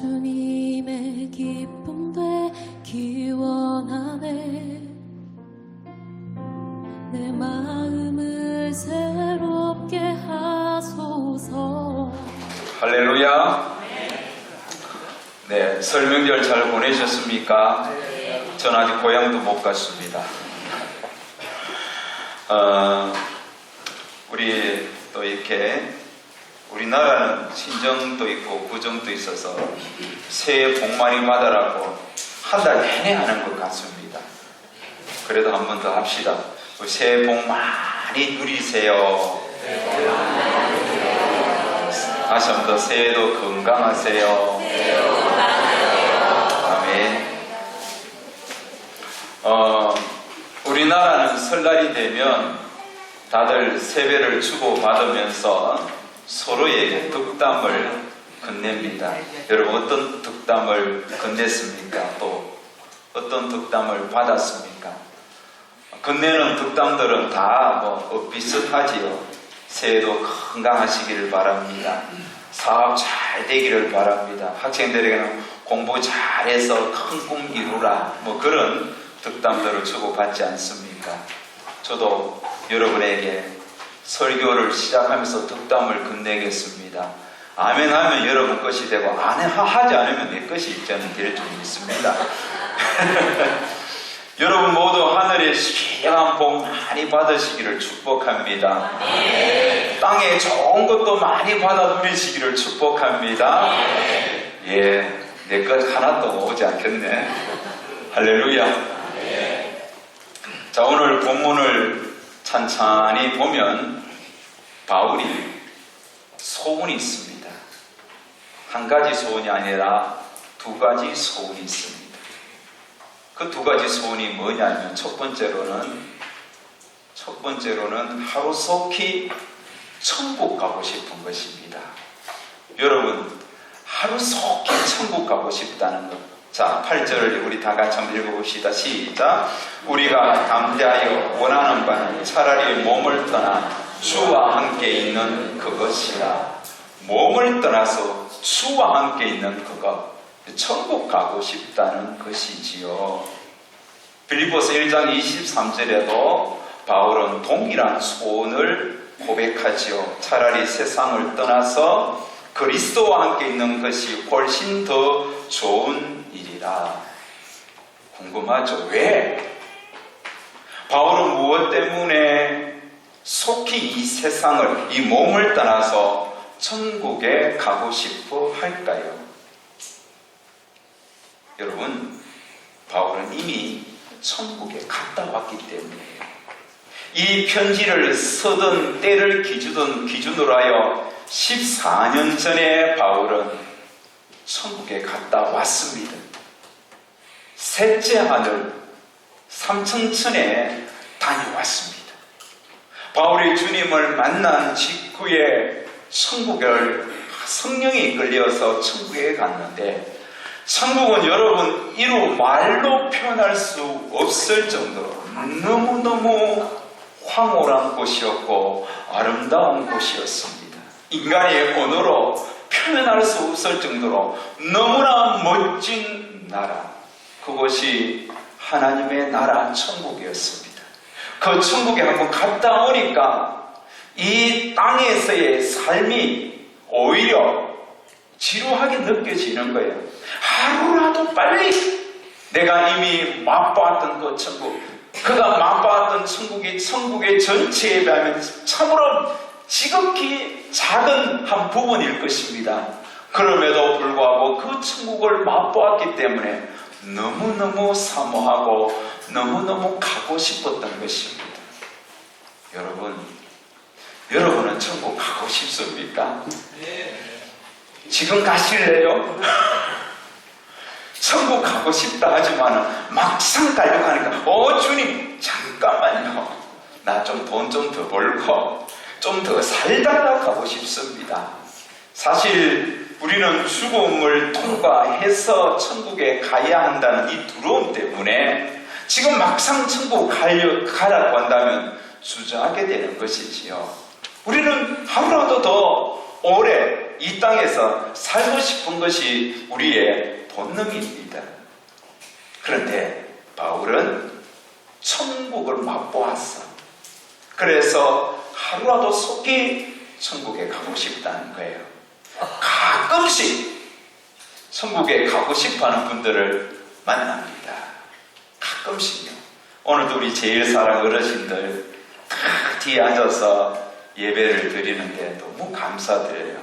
주님의 기쁨 되기 원하네. 내 마음을 새롭게 하소서. 할렐루야. 네, 설명절 잘 보내셨습니까? 전 아직 고향도 못 갔습니다. 우리 또 이렇게 우리나라는 친정도 있고 구정도 있어서 새해 복 많이 받으라고 한 달 내내 하는 것 같습니다. 그래도 한 번 더 합시다. 새해 복 많이 누리세요. 다시 한 번 더 새해도 건강하세요. 아멘. 우리나라는 설날이 되면 다들 세배를 주고받으면서 서로에게 덕담을 건넵니다. 여러분 어떤 덕담을 건넸습니까? 또 어떤 덕담을 받았습니까? 건네는 덕담들은 다 비슷하지요. 새해도 건강하시기를 바랍니다. 사업 잘 되기를 바랍니다. 학생들에게는 공부 잘해서 큰 꿈 이루라. 그런 덕담들을 주고받지 않습니까? 저도 여러분에게 설교를 시작하면서 덕담을 건네겠습니다. 아멘 하면 여러분 것이 되고 하지 않으면 내 것이 저는 될 줄 믿습니다. 여러분 모두 하늘의 시원한 복 많이 받으시기를 축복합니다. 땅에 좋은 것도 많이 받아 누리시기를 축복합니다. 예, 내 것 하나도 오지 않겠네. 할렐루야. 자, 오늘 본문을 찬찬히 보면 바울이 소원이 있습니다. 한 가지 소원이 아니라 두 가지 소원이 있습니다. 그 두 가지 소원이 뭐냐면 첫 번째로는 하루속히 천국 가고 싶은 것입니다. 여러분 하루속히 천국 가고 싶다는 것. 자, 8절을 우리 다 같이 한번 읽어봅시다. 시작. 우리가 담대하여 원하는 바는 차라리 몸을 떠나 주와 함께 있는 그것이라. 몸을 떠나서 주와 함께 있는 그것, 천국 가고 싶다는 것이지요. 빌립보서 1장 23절에도 바울은 동일한 소원을 고백하지요. 차라리 세상을 떠나서 그리스도와 함께 있는 것이 훨씬 더 좋은 일이라. 궁금하죠? 왜? 바울은 무엇 때문에 속히 이 세상을, 이 몸을 떠나서 천국에 가고 싶어 할까요? 여러분, 바울은 이미 천국에 갔다 왔기 때문이에요. 이 편지를 쓰던 때를 기준으로 하여 14년 전에 바울은 천국에 갔다 왔습니다. 셋째 하늘 삼천천에 다녀왔습니다. 바울이 주님을 만난 직후에 성령이 이끌려서 천국에 갔는데, 천국은 여러분 이루 말로 표현할 수 없을 정도로 너무너무 황홀한 곳이었고 아름다운 곳이었습니다. 인간의 언어로 표현할 수 없을 정도로 너무나 멋진 나라, 그것이 하나님의 나라 천국이었습니다. 그 천국에 한번 갔다 오니까 이 땅에서의 삶이 오히려 지루하게 느껴지는 거예요. 하루라도 빨리 내가 이미 맛보았던 그 천국, 그가 맛보았던 천국이 천국의 전체에 비하면 참으로 지극히 작은 한 부분일 것입니다. 그럼에도 불구하고 그 천국을 맛보았기 때문에 너무너무 사모하고 너무너무 가고 싶었던 것입니다. 여러분은 천국 가고 싶습니까? 지금 가실래요? 천국 가고 싶다 하지만 막상 가려고 하니까 주님 잠깐만요, 나 좀 돈 좀 더 벌고 좀 더 살다가 가고 싶습니다. 사실 우리는 죽음을 통과해서 천국에 가야 한다는 이 두려움 때문에 지금 막상 천국 가라고 한다면 주저하게 되는 것이지요. 우리는 하루라도 더 오래 이 땅에서 살고 싶은 것이 우리의 본능입니다. 그런데 바울은 천국을 맛보았어. 그래서 하루라도 속히 천국에 가고 싶다는 거예요. 가끔씩 천국에 가고 싶어하는 분들을 만납니다. 가끔씩요. 오늘도 우리 제일사랑 어르신들 다 뒤에 앉아서 예배를 드리는데 너무 감사드려요.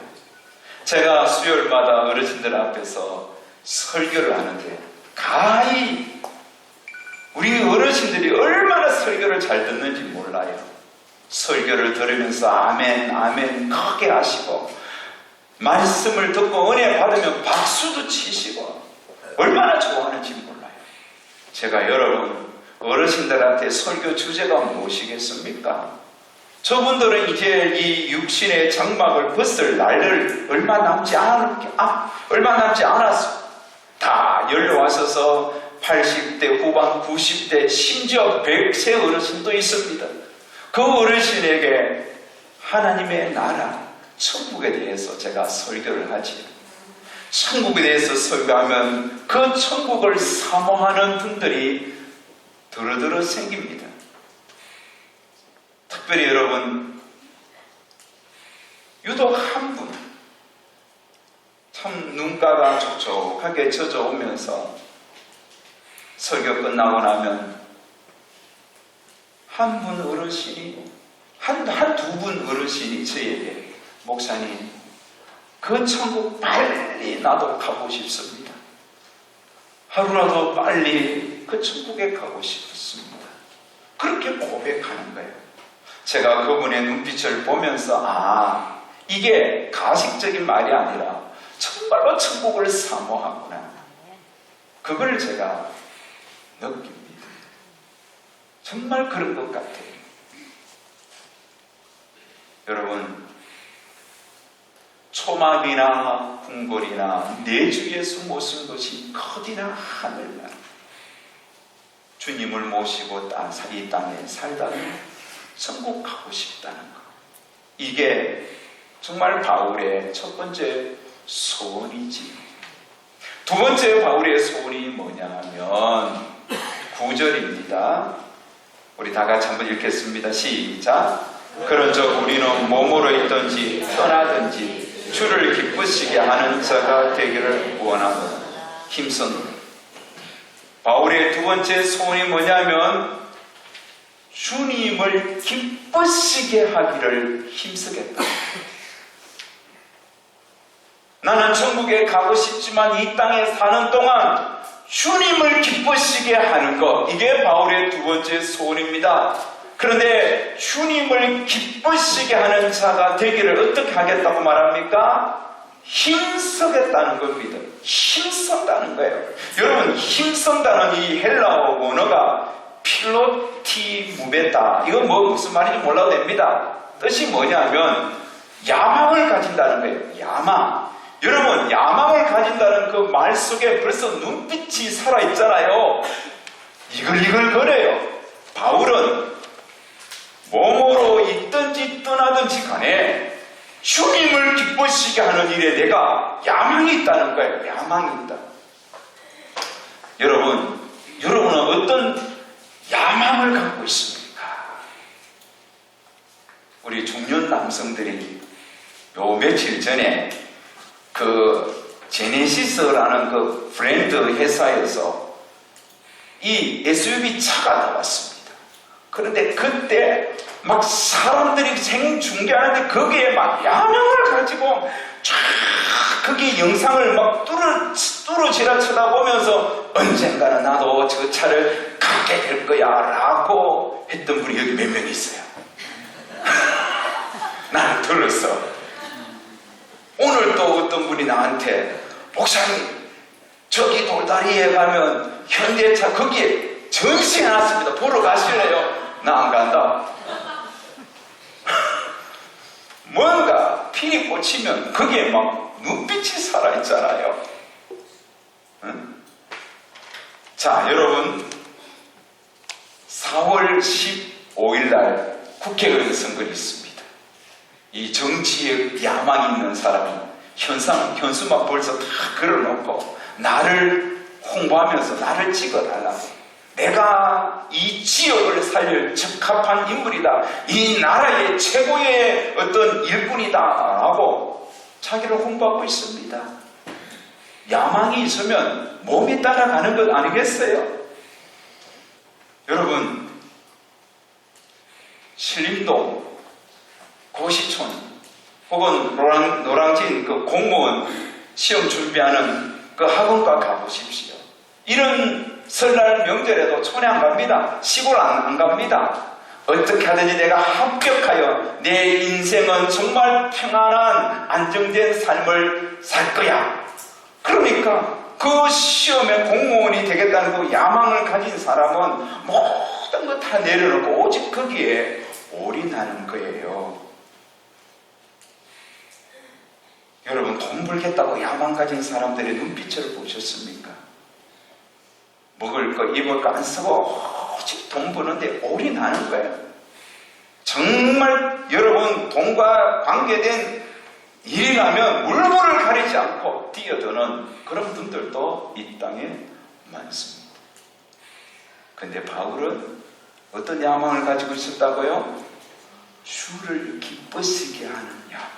제가 수요일마다 어르신들 앞에서 설교를 하는데 가히 우리 어르신들이 얼마나 설교를 잘 듣는지 몰라요. 설교를 들으면서 아멘 아멘 크게 하시고 말씀을 듣고 은혜 받으면 박수도 치시고 얼마나 좋아하는지 몰라요. 제가 여러분 어르신들한테 설교 주제가 무엇이겠습니까? 저분들은 이제 이 육신의 장막을 벗을 날을 얼마 남지 않았어. 다 연로하셔서 80대 후반 90대 심지어 100세 어르신도 있습니다. 그 어르신에게 하나님의 나라 천국에 대해서 제가 설교를 하지. 천국에 대해서 설교하면 그 천국을 사모하는 분들이 드러드러 생깁니다. 특별히 여러분, 유독 한 분, 참 눈가가 촉촉하게 젖어오면서 설교 끝나고 나면 한 분 어르신이, 두 분 어르신이 저에게 목사님, 그 천국 빨리 나도 가고 싶습니다. 하루라도 빨리 그 천국에 가고 싶습니다. 그렇게 고백하는 거예요. 제가 그분의 눈빛을 보면서 이게 가식적인 말이 아니라 정말로 천국을 사모하구나. 그걸 제가 느낍니다. 정말 그런 것 같아요. 여러분, 초막이나 궁궐이나 내주에 숨어쓴 것이 어디나 하늘나 주님을 모시고 이 땅에 살다가 천국 가고 싶다는 것. 이게 정말 바울의 첫 번째 소원이지. 두 번째 바울의 소원이 뭐냐면 9절입니다. 우리 다 같이 한번 읽겠습니다. 시작. 그런즉 우리는 몸으로 있든지 떠나든지 주를 기쁘시게 하는 자가 되기를 원하고 힘쓰는. 바울의 두 번째 소원이 뭐냐면 주님을 기쁘시게 하기를 힘쓰겠다. 나는 천국에 가고 싶지만 이 땅에 사는 동안 주님을 기쁘시게 하는 것, 이게 바울의 두 번째 소원입니다. 그런데 주님을 기쁘시게 하는 자가 되기를 어떻게 하겠다고 말합니까? 힘쓰겠다는 겁니다. 힘쓴다는 거예요. 여러분, 힘쓴다는 이 헬라어 원어가 필로티 무베타, 이건 무슨 말인지 몰라도 됩니다. 뜻이 뭐냐면 야망을 가진다는 거예요. 야망. 여러분, 야망을 가진다는 그 말 속에 벌써 눈빛이 살아있잖아요. 이글이글거려요. 바울은 몸으로 있든지 떠나든지 간에 주님을 기쁘시게 하는 일에 내가 야망이 있다는 거예요. 야망이 있다. 여러분은 어떤 야망을 갖고 있습니까? 우리 중년 남성들이 요 며칠 전에 그 제네시스라는 그 브랜드 회사에서 이 SUV 차가 나왔습니다. 그런데 그때 막 사람들이 생중계하는데 거기에 막 야망을 가지고 쫙 거기 영상을 막 뚫어지라 쳐다보면서 언젠가는 나도 저 차를 갖게 될 거야 라고 했던 분이 여기 몇 명 있어요. 나는 들었어. 오늘 또 어떤 분이 나한테 목사님 저기 돌다리에 가면 현대차 거기에 전시해놨습니다. 보러 가실래요? 나 안 간다. 뭔가 필이 꽂히면 거기에 막 눈빛이 살아있잖아요. 응? 자, 여러분 4월 15일 날 국회의원 선거가 있습니다. 이 정치에 야망이 있는 사람은 현수막 벌써 다 걸어놓고 나를 홍보하면서 나를 찍어달라고. 내가 이 지역을 살릴 적합한 인물이다. 이 나라의 최고의 어떤 일꾼이다. 라고 자기를 홍보하고 있습니다. 야망이 있으면 몸이 따라가는 것 아니겠어요? 여러분, 신림동, 고시촌, 혹은 노량진 그 공무원 시험 준비하는 그 학원과 가보십시오. 이런 설날 명절에도 촌에 안 갑니다. 시골 안 갑니다. 어떻게 하든지 내가 합격하여 내 인생은 정말 평안한 안정된 삶을 살 거야. 그러니까 그 시험에 공무원이 되겠다는 그 야망을 가진 사람은 모든 것 다 내려놓고 오직 거기에 올인하는 거예요. 여러분, 돈 벌겠다고 야망 가진 사람들의 눈빛을 보셨습니까? 먹을 거 입을 거 안 쓰고 오직 돈 버는데 올인하는 거예요. 정말 여러분, 돈과 관계된 일이라면 물불을 가리지 않고 뛰어드는 그런 분들도 이 땅에 많습니다. 근데 바울은 어떤 야망을 가지고 있었다고요? 주를 기쁘시게 하는 야망.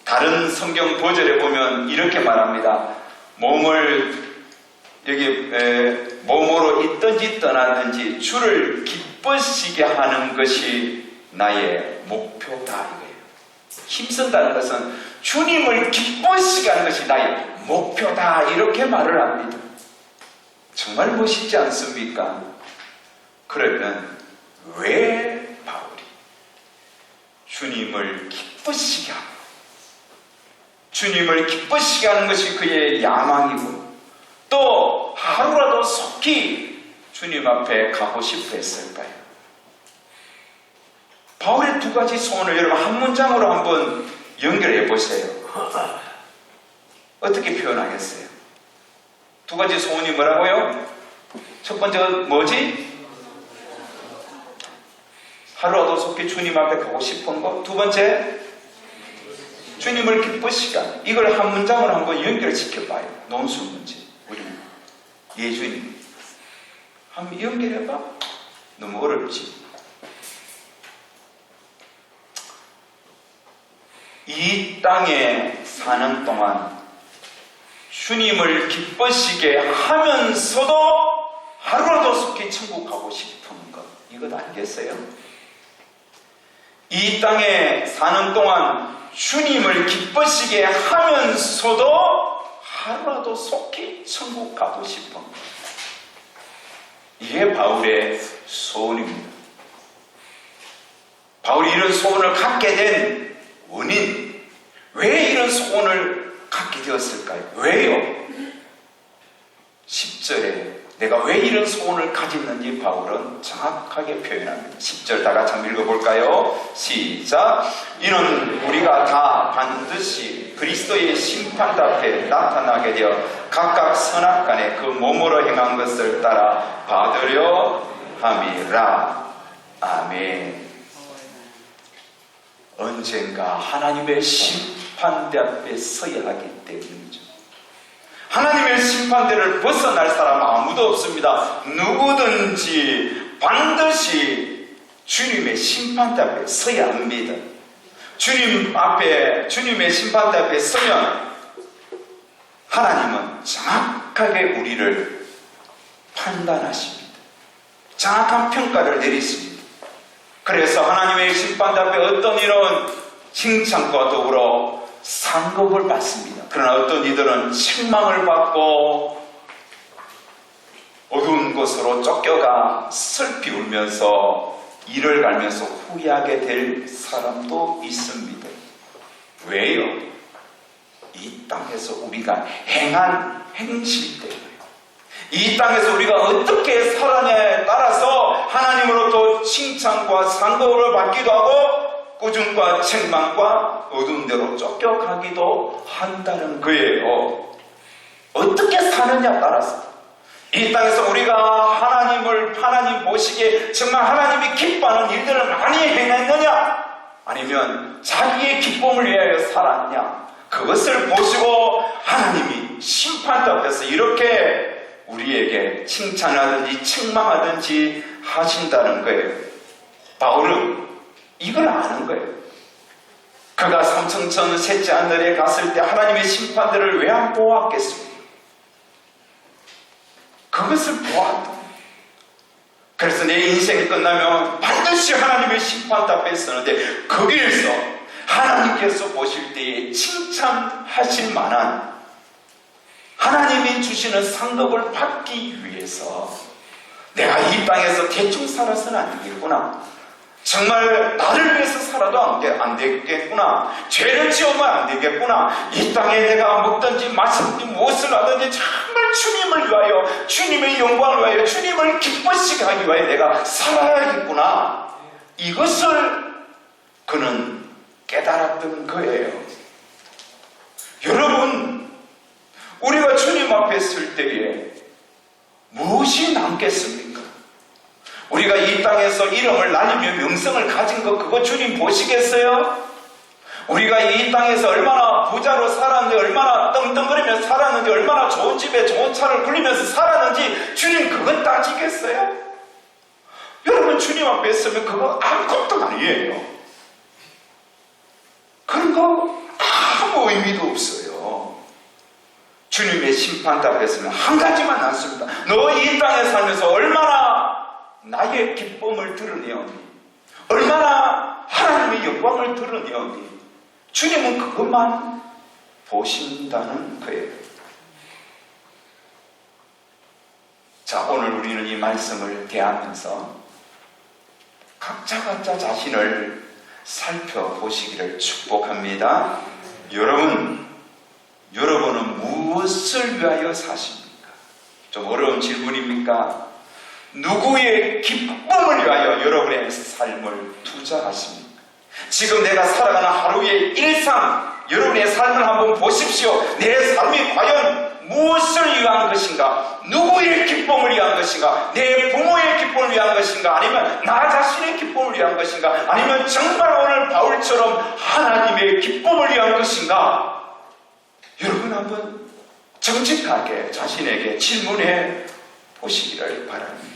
다른 성경 버전에 보면 이렇게 말합니다. 몸을 몸으로 있든지 떠나든지 주를 기쁘시게 하는 것이 나의 목표다 이거예요. 힘쓴다는 것은 주님을 기쁘시게 하는 것이 나의 목표다 이렇게 말을 합니다. 정말 멋있지 않습니까? 그러면 왜 바울이 주님을 기쁘시게 하고 주님을 기쁘시게 하는 것이 그의 야망이고 또 하루라도 속히 주님 앞에 가고 싶어 했을까요? 바울의 두 가지 소원을 여러분 한 문장으로 한번 연결해 보세요. 어떻게 표현하겠어요? 두 가지 소원이 뭐라고요? 첫 번째 뭐지? 하루라도 속히 주님 앞에 가고 싶은 것. 두 번째, 주님을 기쁘시게 하는. 이걸 한 문장으로 한번 연결시켜봐요. 논술 문제. 우리 예주님 한번 연결해봐. 너무 어렵지. 이 땅에 사는 동안 주님을 기쁘시게 하면서도 하루라도 속히 천국 가고 싶은 것. 이것 아니겠어요? 이 땅에 사는 동안 주님을 기쁘시게 하면서도 하루라도 속히 천국 가고 싶은 것. 이게 바울의 소원입니다. 바울이 이런 소원을 갖게 된 원인, 왜 이런 소원을 갖게 되었을까요? 왜요? 10절에 내가 왜 이런 소원을 가졌는지 바울은 정확하게 표현합니다. 10절 다 같이 한번 읽어볼까요? 시작. 이는 우리가 다 반드시 그리스도의 심판 앞에 나타나게 되어 각각 선악간에 그 몸으로 행한 것을 따라 받으려 함이라. 아멘. 언젠가 하나님의 심판대 앞에 서야 하기 때문이죠. 하나님의 심판대를 벗어날 사람은 아무도 없습니다. 누구든지 반드시 주님의 심판대 앞에 서야 합니다. 주님의 심판대 앞에 서면 하나님은 정확하게 우리를 판단하십니다. 정확한 평가를 내리십니다. 그래서 하나님의 심판대 앞에 어떤 이런 칭찬과 더불어 상급을 받습니다. 그러나 어떤 이들은 책망을 받고 어두운 곳으로 쫓겨가 슬피 울면서 이를 갈면서 후회하게 될 사람도 있습니다. 왜요? 이 땅에서 우리가 행한 행실 때문에, 이 땅에서 우리가 어떻게 살았냐에 따라서 하나님으로부터 칭찬과 상급을 받기도 하고 꾸중과 책망과 어두운 데로 쫓겨가기도 한다는 거예요. 어떻게 사느냐에 따라서 이 땅에서 우리가 하나님 보시기에 정말 하나님이 기뻐하는 일들을 많이 행했느냐, 아니면 자기의 기쁨을 위하여 살았냐, 그것을 보시고 하나님이 심판대 앞에서 이렇게 우리에게 칭찬하든지 책망하든지 하신다는 거예요. 바울은 이걸 아는 거예요. 그가 삼성천 셋째 하늘에 갔을 때 하나님의 심판들을 왜 안 보았겠습니까? 그것을 보았다. 그래서 내 인생이 끝나면 반드시 하나님의 심판대 앞에 서는데 거기에서 하나님께서 보실 때에 칭찬하실 만한 하나님이 주시는 상급을 받기 위해서 내가 이 땅에서 대충 살아서는 안 되겠구나. 정말 나를 위해서 살아도 안 되겠구나. 죄를 지으면 안 되겠구나. 이 땅에 내가 먹든지 마시든지 무엇을 하든지 정말 주님을 위하여, 주님의 영광을 위하여, 주님을 기쁘시게 하기 위하여 내가 살아야겠구나. 이것을 그는 깨달았던 거예요. 여러분, 우리가 주님 앞에 설 때에 무엇이 남겠습니까? 우리가 이 땅에서 이름을 날리며 명성을 가진 거 그거 주님 보시겠어요? 우리가 이 땅에서 얼마나 부자로 살았는지, 얼마나 떵떵거리며 살았는지, 얼마나 좋은 집에 좋은 차를 굴리면서 살았는지 주님 그거 따지겠어요? 여러분, 주님 앞에 서면 그거 아무것도 아니에요. 그런 거 아무 의미도 없어요. 주님의 심판대 앞에 서면 한 가지만 남습니다. 너 이 땅에 살면서 얼마나 나의 기쁨을 드러내었니? 얼마나 하나님의 영광을 드러내었니? 주님은 그것만 보신다는 거예요. 자, 오늘 우리는 이 말씀을 대하면서 각자 자신을 살펴보시기를 축복합니다. 여러분은 무엇을 위하여 사십니까? 좀 어려운 질문입니까? 누구의 기쁨을 위하여 여러분의 삶을 투자하십니까? 지금 내가 살아가는 하루의 일상, 여러분의 삶을 한번 보십시오. 내 삶이 과연 무엇을 위한 것인가? 누구의 기쁨을 위한 것인가? 내 부모의 기쁨을 위한 것인가? 아니면 나 자신의 기쁨을 위한 것인가? 아니면 정말 오늘 바울처럼 하나님의 기쁨을 위한 것인가? 여러분 한번 정직하게 자신에게 질문해 보시기를 바랍니다.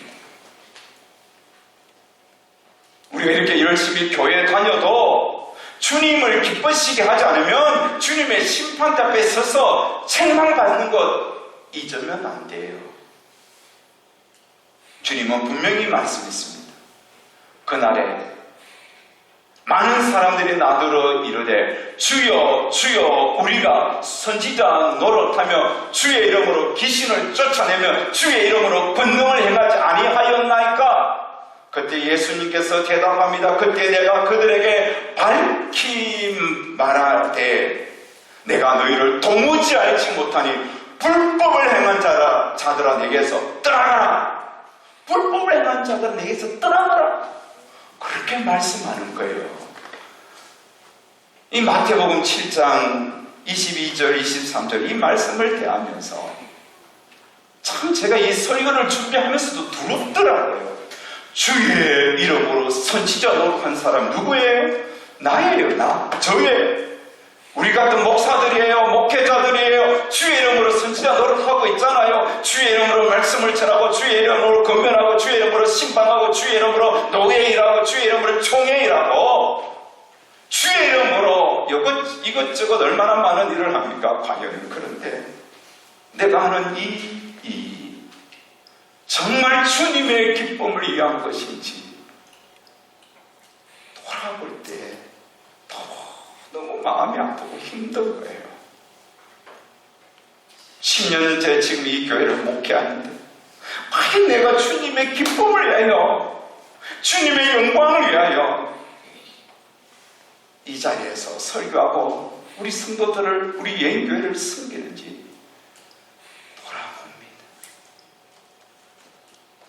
우리가 이렇게 열심히 교회에 다녀도 주님을 기쁘시게 하지 않으면 주님의 심판대 앞에 서서 책망받는 것 잊으면 안 돼요. 주님은 분명히 말씀했습니다. 그날에 많은 사람들이 나더러 이르되 주여 주여 우리가 선지자 노릇하며 주의 이름으로 귀신을 쫓아내며 주의 이름으로 권능을 행하지 아니하였나이까? 그때 예수님께서 대답합니다. 그때 내가 그들에게 밝히 말하되 내가 너희를 도무지 알지 못하니 불법을 행한 자들아 내게서 떠나가라. 불법을 행한 자들아 내게서 떠나가라. 그렇게 말씀하는 거예요. 이 마태복음 7장 22절 23절 이 말씀을 대하면서 참 제가 이 설교를 준비하면서도 두렵더라고요. 주의 이름으로 선지자 노릇한 사람 누구예요? 나예요. 저예요. 우리 같은 목사들이에요. 목회자들이에요. 주의 이름으로 선지자 노릇하고 있잖아요. 주의 이름으로 말씀을 전하고 주의 이름으로 건면하고 주의 이름으로 신방하고 주의 이름으로 노예일하고 주의 이름으로 총회일하고 주의 이름으로 이것저것 얼마나 많은 일을 합니까? 과연. 그런데 내가 하는 이 정말 주님의 기쁨을 위한 것인지 돌아볼 때 너무 마음이 아프고 힘든 거예요. 10년째 지금 이 교회를 목회하는데 과연 내가 주님의 기쁨을 위하여 주님의 영광을 위하여 이 자리에서 설교하고 우리 성도들을 우리 예인교회를 섬기는지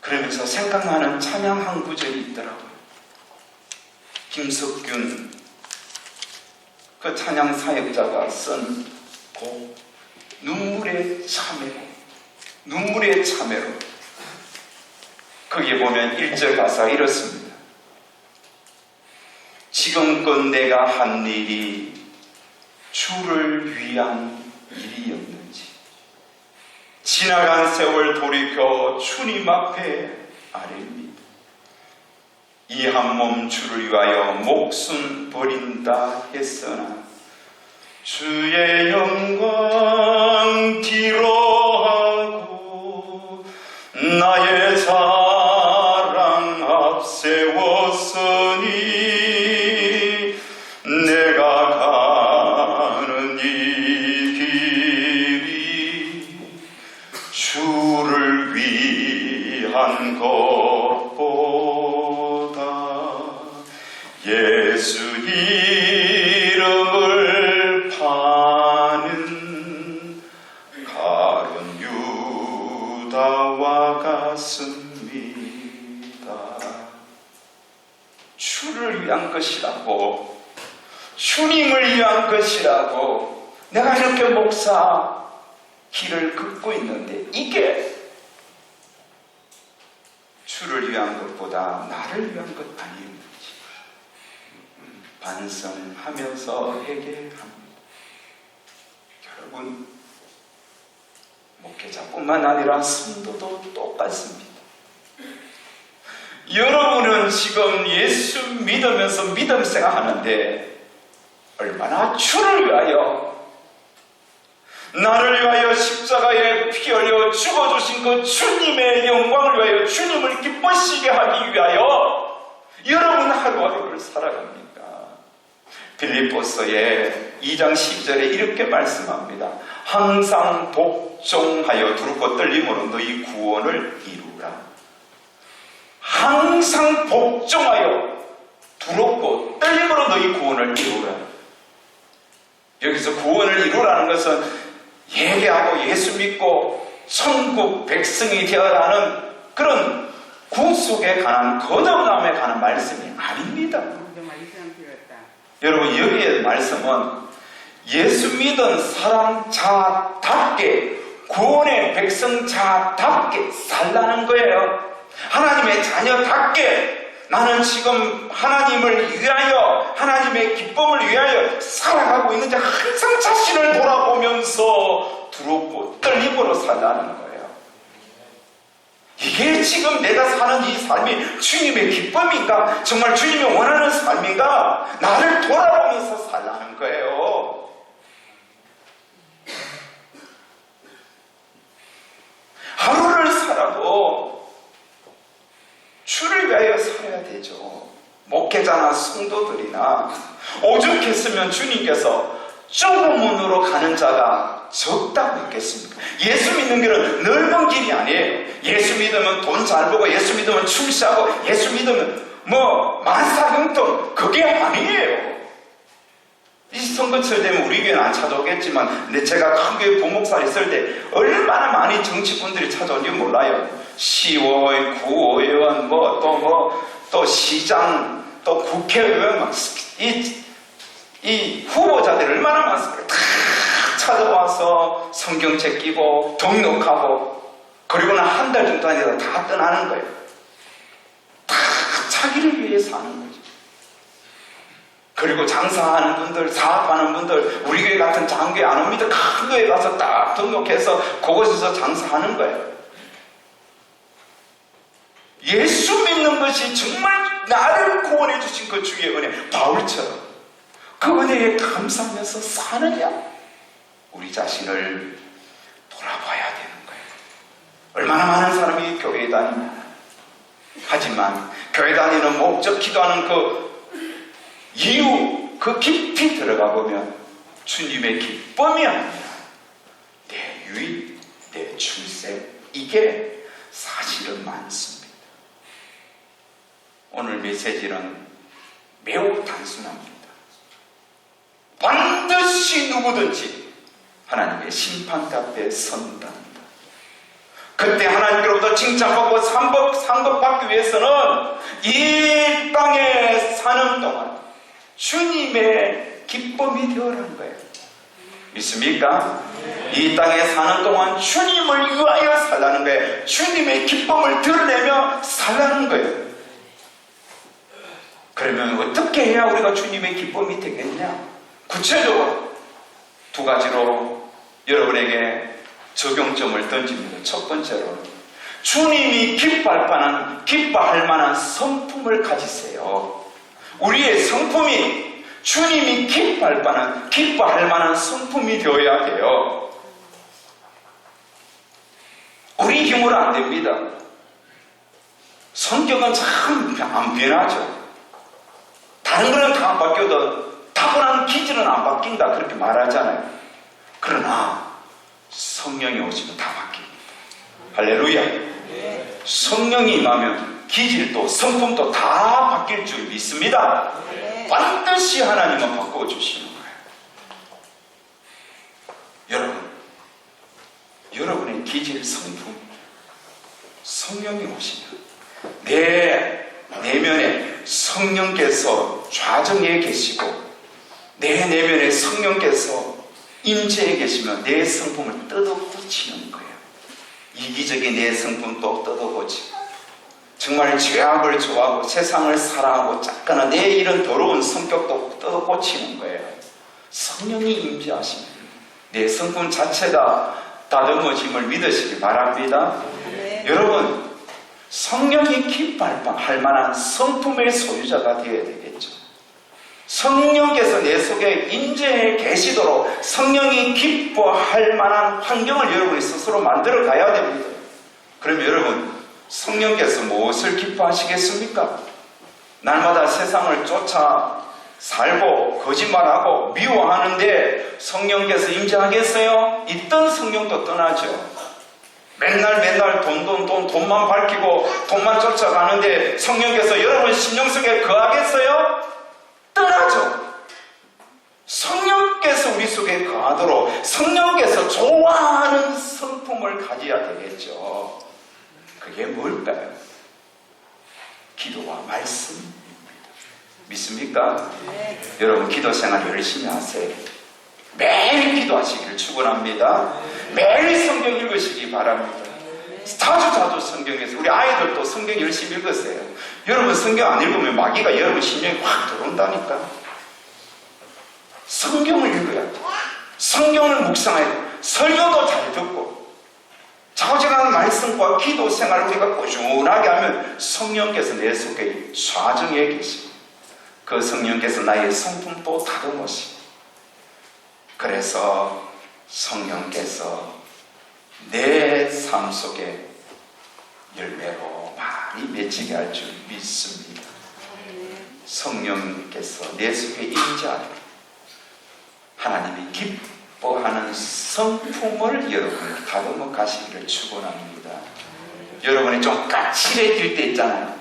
그러면서 생각나는 찬양 한 구절이 있더라고요. 김석균 그 찬양 사역자가 쓴 곡 눈물의 참회로 거기에 보면 1절 가사가 이렇습니다. 지금껏 내가 한 일이 주를 위한 일이었는지, 지나간 세월 돌이켜 주님 앞에 아뢰입니다. 이 한 몸 주를 위하여 목숨 버린다 했으나 주의 영광 뒤로하고 나의 자랑 앞세웠으니 내가 가는 이 길이 주를 위한 것보다 예수 이름을 파는 가룟 유다와 같습니다. 주를 위한 것이라고, 주님을 위한 것이라고 내가 이렇게 목사 길을 긋고 있는데, 이게 주를 위한 것보다 나를 위한 것 아닌지 반성하면서 회개합니다. 여러분, 목회자뿐만 아니라 성도도 똑같습니다. 여러분은 지금 예수 믿으면서 믿음 생활하는데 얼마나 주를 위하여, 나를 위하여 십자가에 피 흘려 죽어주신 그 주님의 영광을 위하여, 주님을 기쁘시게 하기 위하여 여러분 하루하루를 살아갑니까? 빌립보서의 2장 10절에 이렇게 말씀합니다. 항상 복종하여 두렵고 떨림으로 너희 구원을 이루라. 항상 복종하여 두렵고 떨림으로 너희 구원을 이루라. 여기서 구원을 이루라는 것은 예배하고 예수 믿고 천국 백성이 되어라는 그런 구속에 관한, 거듭남에 관한 말씀이 아닙니다. 여러분, 여기에 말씀은 예수 믿은 사람자답게, 구원의 백성자답게 살라는 거예요. 하나님의 자녀답게 나는 지금 하나님을 위하여, 하나님의 기쁨을 위하여 살아가고 있는지 항상 자신을 돌아보면서 두렵고 떨림으로 살라는 거예요. 이게 지금 내가 사는 이 삶이 주님의 기쁨인가? 정말 주님이 원하는 삶인가? 나를 돌아보면서 살라는 거예요. 하루를 살아도 주를 위하여 살아야 되죠. 목회자나 성도들이나 오죽했으면 주님께서 좁은 문으로 가는 자가 적다고 했겠습니까? 예수 믿는 길은 넓은 길이 아니에요. 예수 믿으면 돈 잘 벌고, 예수 믿으면 출세하고, 예수 믿으면 만사형통, 그게 아니에요. 이 선거철 되면 우리 교회는 안 찾아오겠지만, 근데 제가 큰 교회 부목사를 있을 때 얼마나 많이 정치꾼들이 찾아온지 몰라요. 시의원, 구의원, 또 시장, 또 국회의원, 이 후보자들 얼마나 많습니까? 다 찾아와서 성경책 끼고 등록하고, 그리고는 한 달 정도 아니라 다 떠나는 거예요. 다 자기를 위해 사는 거죠. 그리고 장사하는 분들, 사업하는 분들, 우리 교회 같은 장교회 안 옵니다. 큰 교회 가서 딱 등록해서 그곳에서 장사하는 거예요. 예수 믿는 것이 정말 나를 구원해 주신 그 주의 은혜, 바울처럼 그 은혜에 감사하면서 사느냐? 우리 자신을 돌아봐야 되는 거예요. 얼마나 많은 사람이 교회에 다니냐? 하지만 교회 다니는 목적, 기도하는 그 이유, 그 깊이 들어가 보면 주님의 기쁨이 아니라 내 유익, 내 출세, 이게 사실은 많습니다. 오늘 메시지는 매우 단순합니다. 반드시 누구든지 하나님의 심판대 앞에 선답니다. 그때 하나님께로부터 칭찬받고 상급받기 위해서는 이 땅에 사는 동안 주님의 기쁨이 되어라는 거예요. 믿습니까? 이 땅에 사는 동안 주님을 위하여 살라는 거예요. 주님의 기쁨을 드러내며 살라는 거예요. 그러면 어떻게 해야 우리가 주님의 기쁨이 되겠냐? 구체적으로 두 가지로 여러분에게 적용점을 던집니다. 첫 번째로 주님이 기뻐할 만한 성품을 가지세요. 우리의 성품이 주님이 기뻐할 만한 성품이 되어야 돼요. 우리 힘으로 안 됩니다. 성격은 참 안 변하죠. 다른 거는 다 바뀌어도 타고난 기질은 안 바뀐다 그렇게 말하잖아요. 그러나 성령이 오시면 다 바뀝니다. 할렐루야. 성령이 임하면 기질도 성품도 다 바뀔 줄 믿습니다. 반드시 하나님은 바꿔주시는 거예요. 여러분의 기질 성품 성령이 오시면 내 내면에 성령께서 좌정해 계시고 내 내면에 성령께서 임재해 계시면 내 성품을 뜯어고치는 거예요. 이기적인 내 성품도 뜯어고치고 정말 죄악을 좋아하고 세상을 사랑하고 짝가는 내 이런 더러운 성격도 뜯어고치는 거예요. 성령이 임재하시면 내 성품 자체가 다듬어짐을 믿으시기 바랍니다. 여러분 성령이 기뻐할 만한 성품의 소유자가 되어야 되겠죠. 성령께서 내 속에 임재해 계시도록 성령이 기뻐할 만한 환경을 여러분이 스스로 만들어 가야 됩니다. 그럼 여러분 성령께서 무엇을 기뻐하시겠습니까? 날마다 세상을 쫓아 살고 거짓말하고 미워하는데 성령께서 임재하겠어요? 있던 성령도 떠나죠. 맨날 돈만 밝히고 돈만 쫓아가는데 성령께서 여러분 심령 속에 거하겠어요? 떠나죠. 성령께서 우리 속에 거하도록 성령께서 좋아하는 성품을 가져야 되겠죠. 그게 뭘까요? 기도와 말씀입니다. 믿습니까? 네. 여러분 기도 생활 열심히 하세요. 매일 기도하시기를 축원합니다. 매일 성경 읽으시기 바랍니다. 자주 성경에서 우리 아이들도 성경 열심히 읽으세요. 여러분 성경 안 읽으면 마귀가 여러분 심령에 확 들어온다니까. 성경을 읽어야 돼. 성경을 묵상해야 돼. 설교도 잘 듣고 자고지간한 말씀과 기도 생활을 우리가 꾸준하게 하면 성령께서 내 속에 좌정해 계시고 그 성령께서 나의 성품도 다듬으시고 그래서 성령께서 내 삶 속에 열매로 많이 맺히게 할 줄 믿습니다. 성령께서 내 속에 임재하고 하나님이 기뻐하는 성품을 여러분이 다듬어 가시기를 축원합니다. 여러분이 좀 까칠해질 때 있잖아요.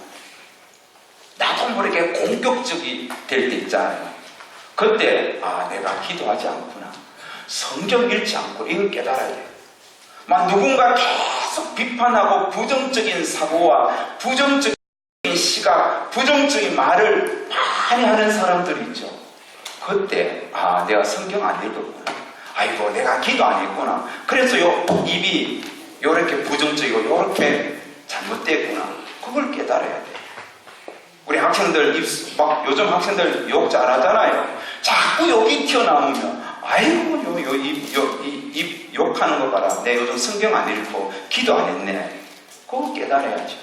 나도 모르게 공격적이 될 때 있잖아요. 그때 내가 기도하지 않구나. 성경 읽지 않고 이걸 깨달아야 돼요. 막 누군가 계속 비판하고 부정적인 사고와 부정적인 시각, 부정적인 말을 많이 하는 사람들이 있죠. 그때 내가 성경 안 읽었구나. 아이고 내가 기도 안 했구나. 그래서 입이 요렇게 부정적이고 요렇게 잘못됐구나. 그걸 깨달아야 돼. 우리 학생들 요즘 학생들 욕 잘하잖아요. 자꾸 욕이 튀어나오면 아이고 입 욕하는 거 봐라. 내가 요즘 성경 안 읽고 기도 안 했네. 그거 깨달아야죠.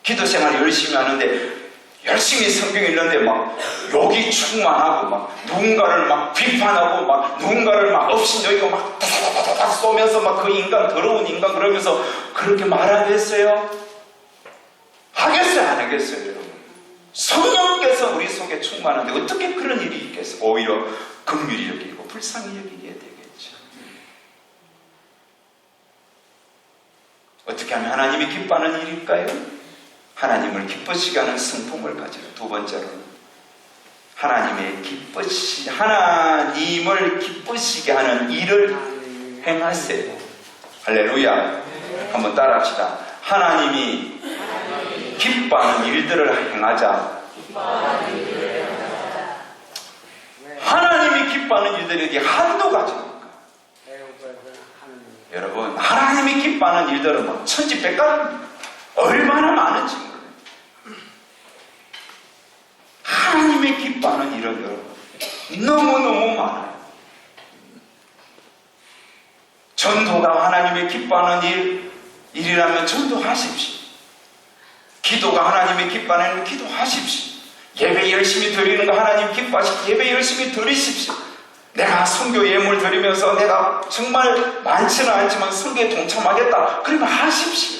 기도 생활 열심히 하는데 열심히 성경 읽는데 막 욕이 충만하고 막 누군가를 막 비판하고 막 누군가를 막 업신여기고 막 다다다다닥 쏘면서 막 그 인간 더러운 인간 그러면서 그렇게 말하겠어요? 하겠어요? 안 하겠어요? 여러분? 성령께서 우리 속에 충만한데 어떻게 그런 일이 있겠어요? 오히려 긍휼히 여기고 불쌍히 여기게 되겠죠. 어떻게 하면 하나님이 기뻐하는 일일까요? 하나님을 기쁘시게 하는 성품을 가지고 두 번째로는 하나님을 기쁘시게 하는 일을 행하세요. 할렐루야. 한번 따라합시다. 하나님이 기뻐하는 일들을 행하자. 하나님이 기뻐하는 일들이 이게 한두 가지입니까? 여러분 하나님이 기뻐하는 일들은 뭐 천지백가입니다. 얼마나 많은지 몰라요. 하나님이 기뻐하는 일은 여러분 너무너무 많아요. 전도가 하나님이 기뻐하는 일이라면 전도하십시오. 기도가 하나님이 기뻐하는 기도하십시오. 예배 열심히 드리는 거 하나님 기뻐하시고 예배 열심히 드리십시오. 내가 선교 예물 드리면서 내가 정말 많지는 않지만 선교에 동참하겠다. 그러면 하십시오.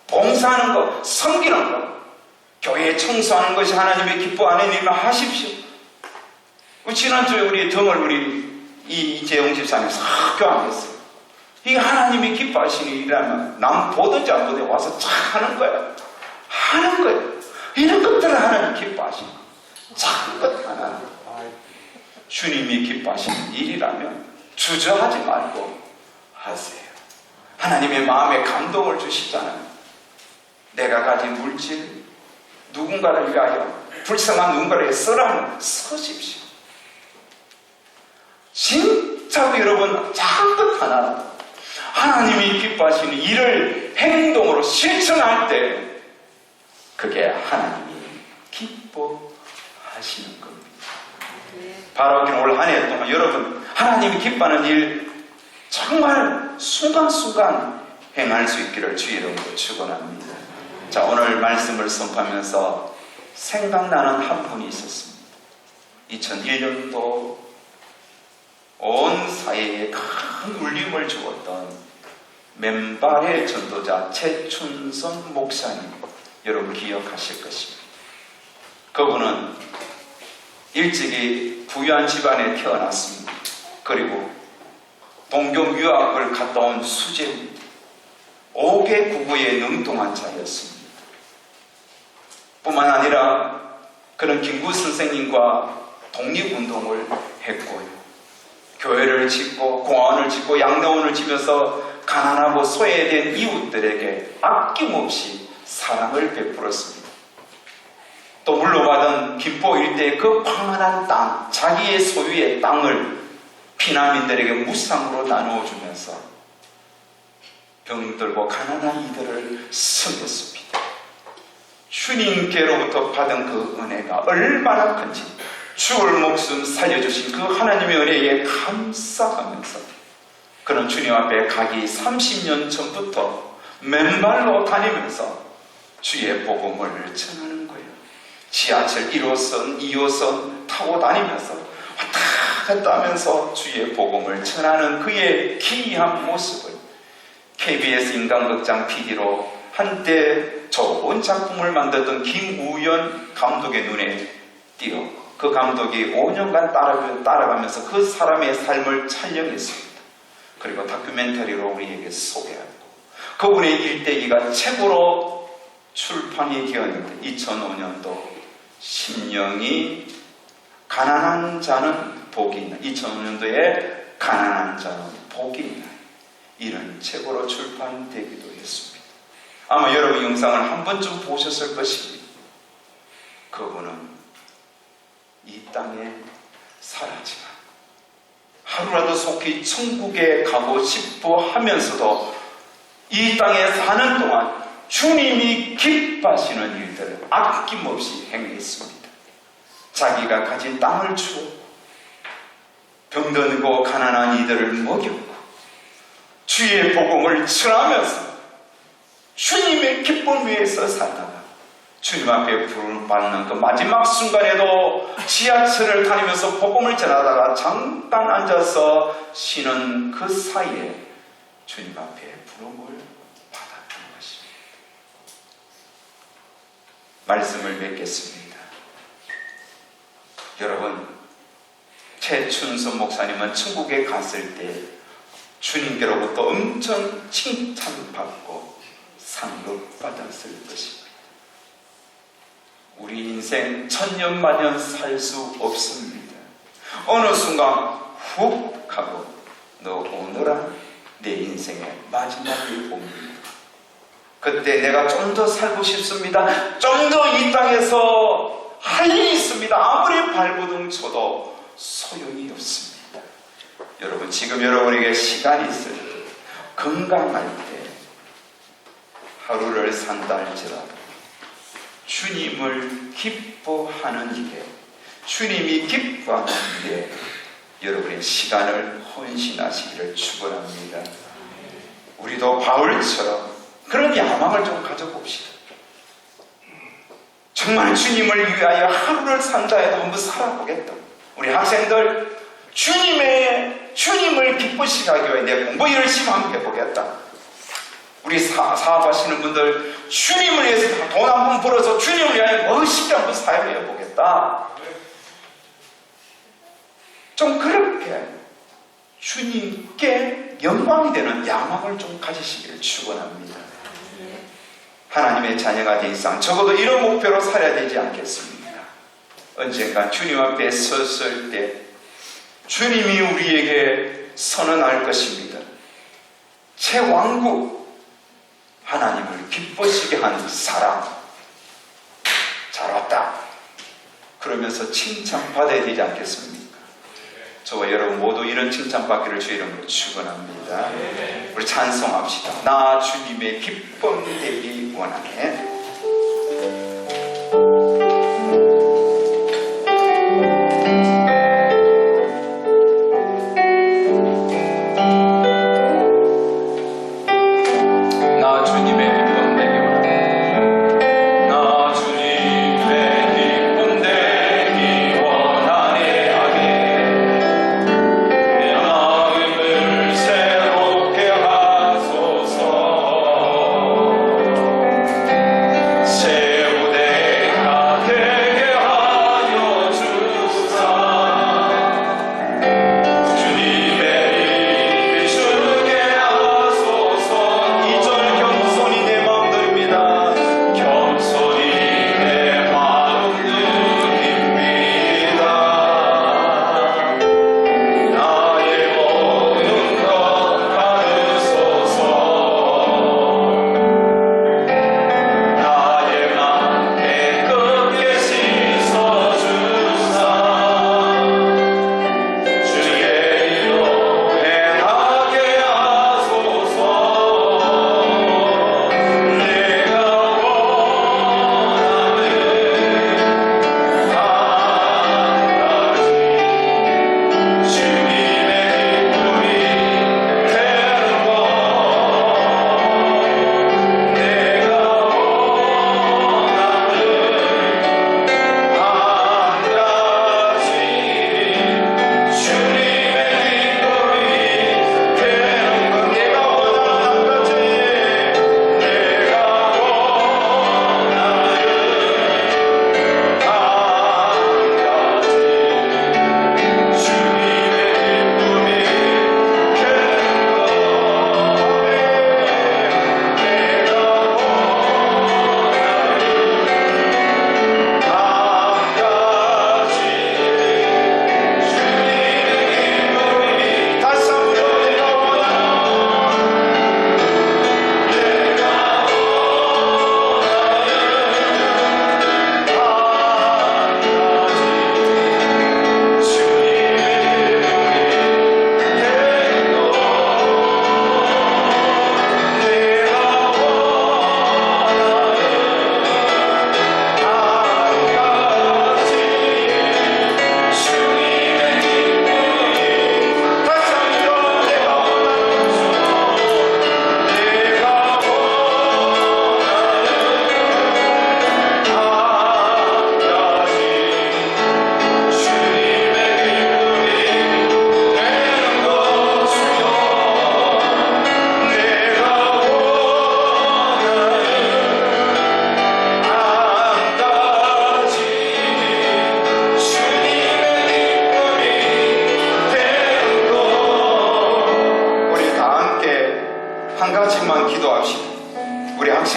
봉사하는 거, 섬기는 거, 교회 청소하는 것이 하나님이 기뻐하는 일이면 하십시오. 지난주에 우리 등을 이재용 집사님께서 교환했어요. 이게 하나님이 기뻐하시는 일이라면 남 보든지 안 보든지 와서 쫙 하는 거야. 하는 거예요. 이런 것들을 하나님 기뻐하시는 거예요. 작은 것 하나 주님이 기뻐하시는 일이라면 주저하지 말고 하세요. 하나님의 마음에 감동을 주시잖아요. 내가 가진 물질, 누군가를 위하여 불쌍한 누군가를 쓰라면 쓰십시오. 진짜 여러분 작은 것 하나 하나님이 기뻐하시는 일을 행동으로 실천할 때 그게 하나님이 기뻐하시는 겁니다. 바라기는 올 한 해 동안 여러분 하나님이 기뻐하는 일 정말 순간순간 행할 수 있기를 주의 이름으로 축원합니다. 자, 오늘 말씀을 선포하면서 생각나는 한 분이 있었습니다. 2001년도 온 사회에 큰 울림을 주었던 맨발의 전도자 최춘선 목사님, 여러분 기억하실 것입니다. 그분은 일찍이 부유한 집안에 태어났습니다. 그리고 동경 유학을 갔다 온 수재입니다. 5개 국어에 능통한 자였습니다. 뿐만 아니라 그는 김구 선생님과 독립운동을 했고요. 교회를 짓고 공원을 짓고 양로원을 지면서 가난하고 소외된 이웃들에게 아낌없이 사랑을 베풀었습니다. 또 물려받은 김포 일대의 그 광활한 땅, 자기의 소유의 땅을 피난민들에게 무상으로 나누어주면서 병들고 가난한 이들을 섬겼습니다. 주님께로부터 받은 그 은혜가 얼마나 큰지 죽을 목숨 살려주신 그 하나님의 은혜에 감사하면서 그는 주님 앞에 가기 30년 전부터 맨발로 다니면서 주의 복음을 전하는 거예요. 지하철 1호선, 2호선 타고 다니면서 왔다 갔다 하면서 주의 복음을 전하는 그의 기이한 모습을 KBS 인간극장 PD로 한때 좋은 작품을 만들던 김우연 감독의 눈에 띄어 그 감독이 5년간 따라가면서 그 사람의 삶을 촬영했습니다. 그리고 다큐멘터리로 우리에게 소개하고 그분의 일대기가 책으로 출판이 되었는데 2005년도 심령이 가난한 자는 복이 있나 2005년도에 가난한 자는 복이 있나 이런 책으로 출판되기도 했습니다. 아마 여러분 영상을 한 번쯤 보셨을 것입니다. 그분은 이 땅에 살았지만 하루라도 속히 천국에 가고 싶어 하면서도 이 땅에 사는 동안 주님이 기뻐하시는 일들을 아낌없이 행했습니다. 자기가 가진 땅을 주고 병들고 가난한 이들을 먹였고 주의 복음을 전하면서 주님의 기쁨 위에서 살다가 주님 앞에 부름을 받는 그 마지막 순간에도 지하철을 다니면서 복음을 전하다가 잠깐 앉아서 쉬는 그 사이에 주님 앞에 부름을 받았던 것입니다. 말씀을 맺겠습니다. 여러분, 최춘선 목사님은 천국에 갔을 때 주님께로부터 엄청 칭찬받고 상급받았을 것입니다. 우리 인생 천년만년 살 수 없습니다. 어느 순간 훅 하고 너 오너라 내 인생의 마지막이 옵니다. 그때 내가 좀 더 살고 싶습니다. 좀 더 이 땅에서 할 일이 있습니다. 아무리 발버둥 쳐도 소용이 없습니다. 여러분 지금 여러분에게 시간이 있을 때 건강할 때 하루를 산다 할지라도 주님을 기뻐하는 일에 주님이 기뻐하는 일에 여러분의 시간을 헌신하시기를 축원합니다. 우리도 바울처럼 그런 야망을 좀 가져봅시다. 정말 주님을 위하여 하루를 산다 해도 한번 살아보겠다. 우리 학생들 주님을 기쁘시게 하기 위해 내 공부 열심히 한번 해보겠다. 우리 사업하시는 분들 주님을 위해서 돈 한번 벌어서 주님을 위하여 멋있게 한번 사역해 보겠다. 좀 그렇게 주님께 영광이 되는 야망을 좀 가지시기를 축원합니다. 하나님의 자녀가 된 이상 적어도 이런 목표로 살아야 되지 않겠습니까? 언젠가 주님 앞에 섰을 때 주님이 우리에게 선언할 것입니다. 최왕국 하나님을 기뻐시게 한 사람 잘 왔다 그러면서 칭찬받아야 되지 않겠습니까? 저와 여러분 모두 이런 칭찬받기를 주의 이름으로 축원합니다. 우리 찬송합시다. 나 주님의 기쁨 되기 원하네.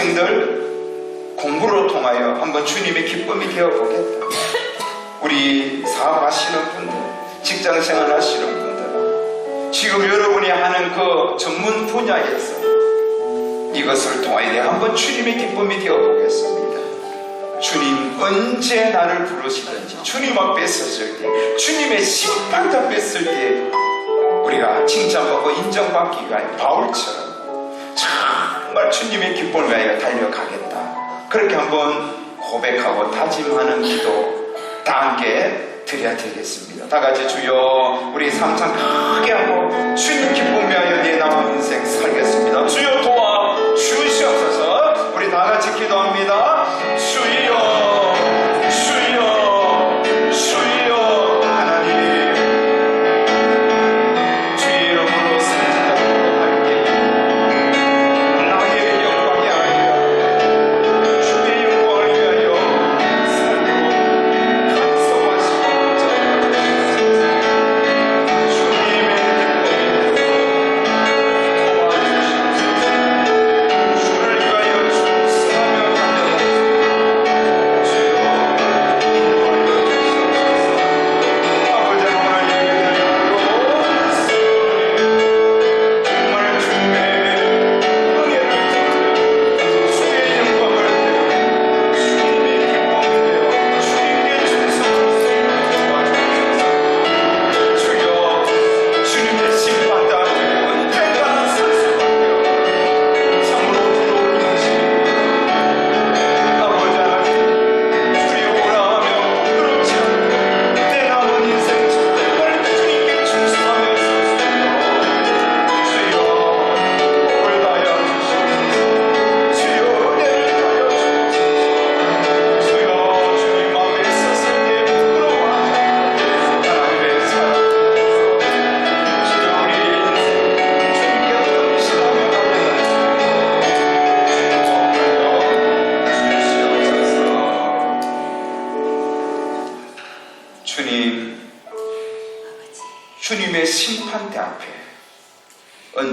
학생들 공부로 통하여 한번 주님의 기쁨이 되어보겠다. 우리 사업하시는 분들, 직장생활 하시는 분들, 지금 여러분이 하는 그 전문 분야에서 이것을 통하여 내가 한번 주님의 기쁨이 되어보겠습니다. 주님 언제 나를 부르시든지 주님 앞에 섰을 때, 주님의 심판 앞에 섰을 때 우리가 칭찬받고 인정받기 위하여 바울처럼 정말 주님의 기쁨을 위하여 달려가겠다. 그렇게 한번 고백하고 다짐하는 기도 다 함께 드려야 되겠습니다. 다 같이 주여 우리 삼창 크게 하고 주님 기쁨 위하여 내 남은 인생 살겠습니다. 주여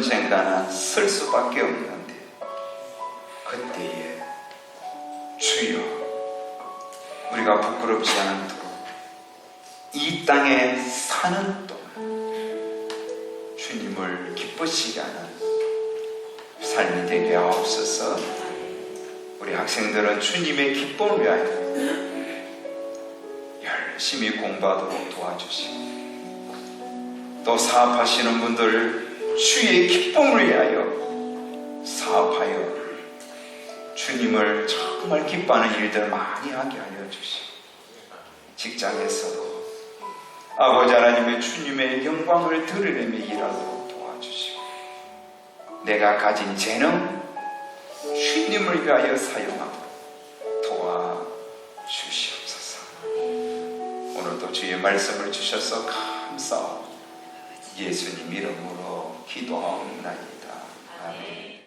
언젠가는 쓸 수밖에 없는데 그때에 주여 우리가 부끄럽지 않도록 이 땅에 사는 동안 주님을 기쁘시게 하는 삶이 되게 하옵소서. 우리 학생들은 주님의 기쁨을 위하여 열심히 공부하도록 도와주시고 또 사업하시는 분들 주의 기쁨을 위하여 사업하여 주님을 정말 기뻐하는 일들 많이 하게 하여 주시고 직장에서도 아버지 하나님의 주님의 영광을 드러내며 일하도록 도와주시고 내가 가진 재능 주님을 위하여 사용하도록 도와주시옵소서. 오늘도 주의 말씀을 주셔서 감사하고 예수님 이름으로 기도하옵나이다. 아멘.